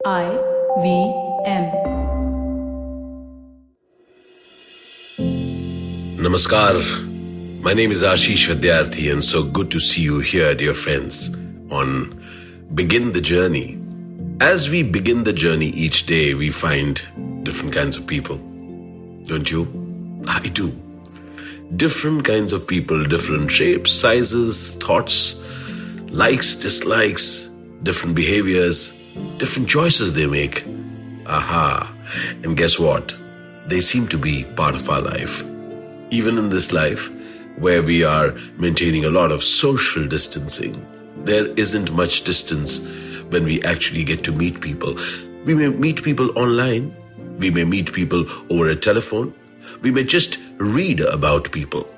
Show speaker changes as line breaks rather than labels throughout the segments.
IVM.
Namaskar. My name is Ashish Vidyarthi, and so good to see you here, dear friends, on Begin the Journey. As we begin the journey each day, we find different kinds of people. Don't you? I do. Different kinds of people, different shapes, sizes, thoughts, likes, dislikes, different behaviors, different choices they make. Aha. And guess what? They seem to be part of our life. Even in this life, where we are maintaining a lot of social distancing, there isn't much distance when we actually get to meet people. We may meet people online. We may meet people over a telephone. We may just read about people.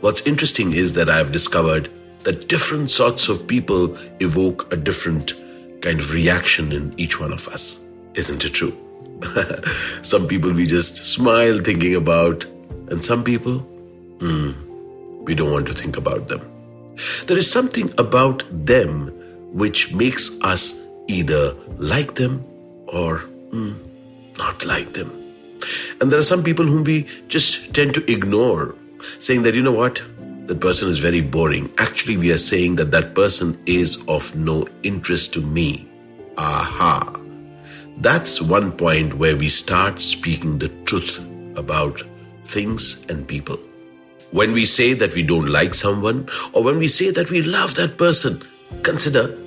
What's interesting is that I've discovered that different sorts of people evoke a different kind of reaction in each one of us. Isn't it true? Some people we just smile thinking about, and some people, we don't want to think about them. There is something about them which makes us either like them or not like them. And there are some people whom we just tend to ignore, saying that, you know what, that person is very boring. Actually, we are saying that that person is of no interest to me. Aha. That's one point where we start speaking the truth about things and people. When we say that we don't like someone, or when we say that we love that person, consider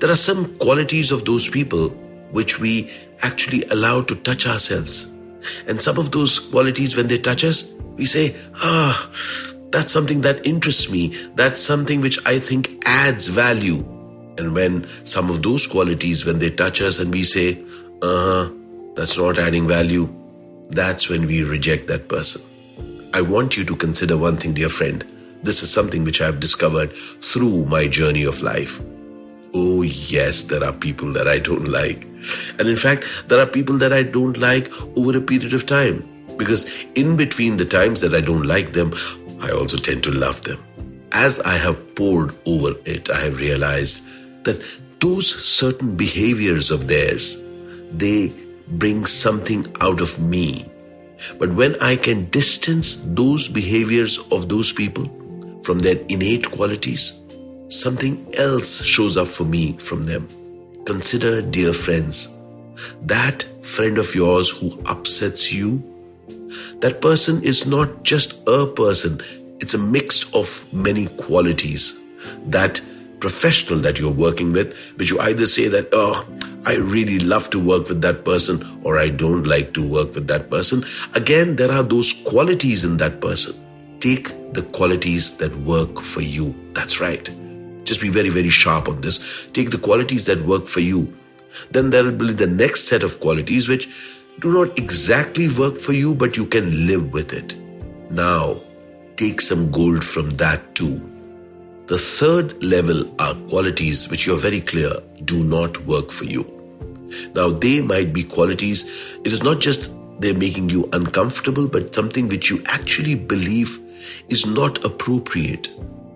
there are some qualities of those people which we actually allow to touch ourselves. And some of those qualities, when they touch us, we say, that's something that interests me. That's something which I think adds value. And when some of those qualities, when they touch us and we say, that's not adding value, that's when we reject that person. I want you to consider one thing, dear friend. This is something which I have discovered through my journey of life. Oh yes, there are people that I don't like. And in fact, there are people that I don't like over a period of time. Because in between the times that I don't like them, I also tend to love them. As I have poured over it, I have realized that those certain behaviors of theirs, they bring something out of me. But when I can distance those behaviors of those people from their innate qualities, something else shows up for me from them. Consider, dear friends, that friend of yours who upsets you, that person is not just a person, it's a mix of many qualities. That professional that you're working with, which you either say that, I really love to work with that person, or I don't like to work with that person. Again, there are those qualities in that person. Take the qualities that work for you. That's right. Just be very, very sharp on this. Take the qualities that work for you. Then there will be the next set of qualities which do not exactly work for you, but you can live with it. Now, take some gold from that too. The third level are qualities which you're very clear do not work for you. Now, they might be qualities, it is not just they're making you uncomfortable, but something which you actually believe is not appropriate.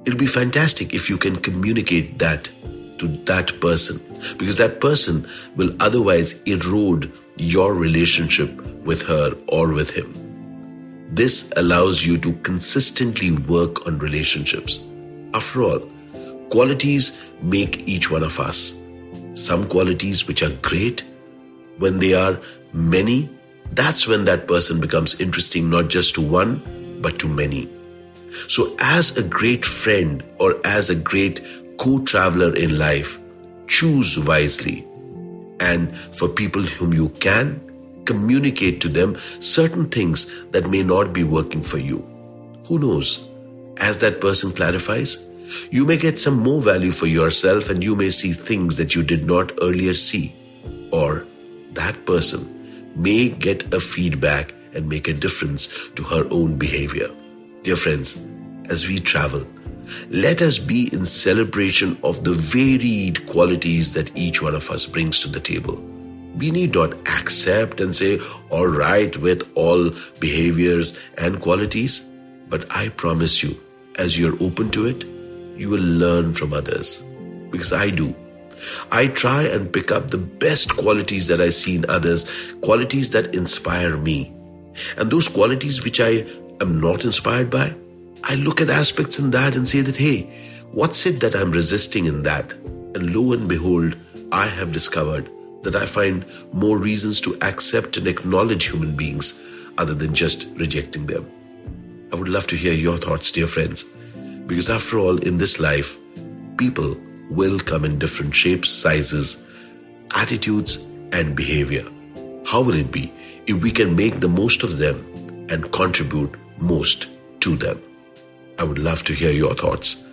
It'll be fantastic if you can communicate that to that person, because that person will otherwise erode your relationship with her or with him. This allows you to consistently work on relationships. After all, qualities make each one of us. Some qualities which are great, when they are many, that's when that person becomes interesting not just to one, but to many. So as a great friend or as a great co-traveler in life, choose wisely. And for people whom you can, communicate to them certain things that may not be working for you. Who knows? As that person clarifies, you may get some more value for yourself, and you may see things that you did not earlier see. Or that person may get a feedback and make a difference to her own behavior. Dear friends, as we travel, let us be in celebration of the varied qualities that each one of us brings to the table. We need not accept and say, all right, with all behaviors and qualities. But I promise you, as you're open to it, you will learn from others. Because I do. I try and pick up the best qualities that I see in others, qualities that inspire me. And those qualities which I am not inspired by, I look at aspects in that and say that, hey, what's it that I'm resisting in that? And lo and behold, I have discovered that I find more reasons to accept and acknowledge human beings other than just rejecting them. I would love to hear your thoughts, dear friends, because after all, in this life, people will come in different shapes, sizes, attitudes, and behavior. How will it be if we can make the most of them and contribute most to them? I would love to hear your thoughts.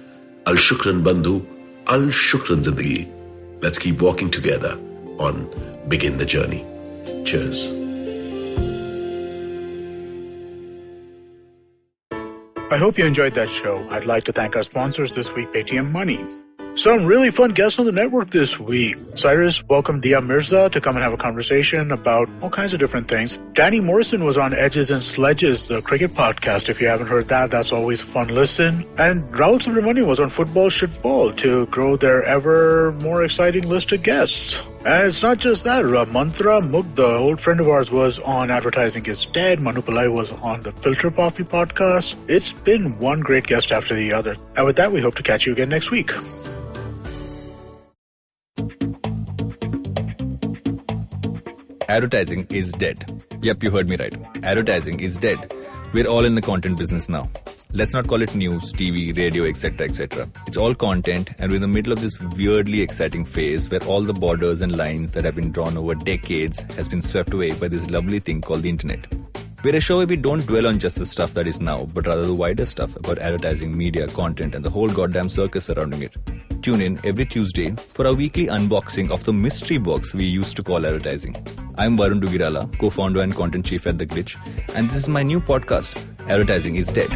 Al Shukran Bandhu, Al Shukran Zindagi. Let's keep walking together on Begin the Journey. Cheers.
I hope you enjoyed that show. I'd like to thank our sponsors this week, Paytm Money. Some really fun guests on the network this week. Cyrus welcomed Dia Mirza to come and have a conversation about all kinds of different things. Danny Morrison was on Edges and Sledges, the cricket podcast. If you haven't heard that, that's always a fun listen. And Rahul Subramanian was on Football Shitball to grow their ever more exciting list of guests. And it's not just that. Mantra Mugdha, an old friend of ours, was on Advertising is Dead. Manu Pillai was on the Filter Coffee podcast. It's been one great guest after the other. And with that, we hope to catch you again next week.
Advertising is dead. Yep, you heard me right. Advertising is dead. We're all in the content business now. Let's not call it news, TV, radio, etc., etc. It's all content, and we're in the middle of this weirdly exciting phase where all the borders and lines that have been drawn over decades has been swept away by this lovely thing called the internet. We're a show where we don't dwell on just the stuff that is now, but rather the wider stuff about advertising, media, content, and the whole goddamn circus surrounding it. Tune in every Tuesday for our weekly unboxing of the mystery box we used to call advertising. I'm Varun Dugirala, co-founder and content chief at The Glitch, and this is my new podcast, Advertising is Dead.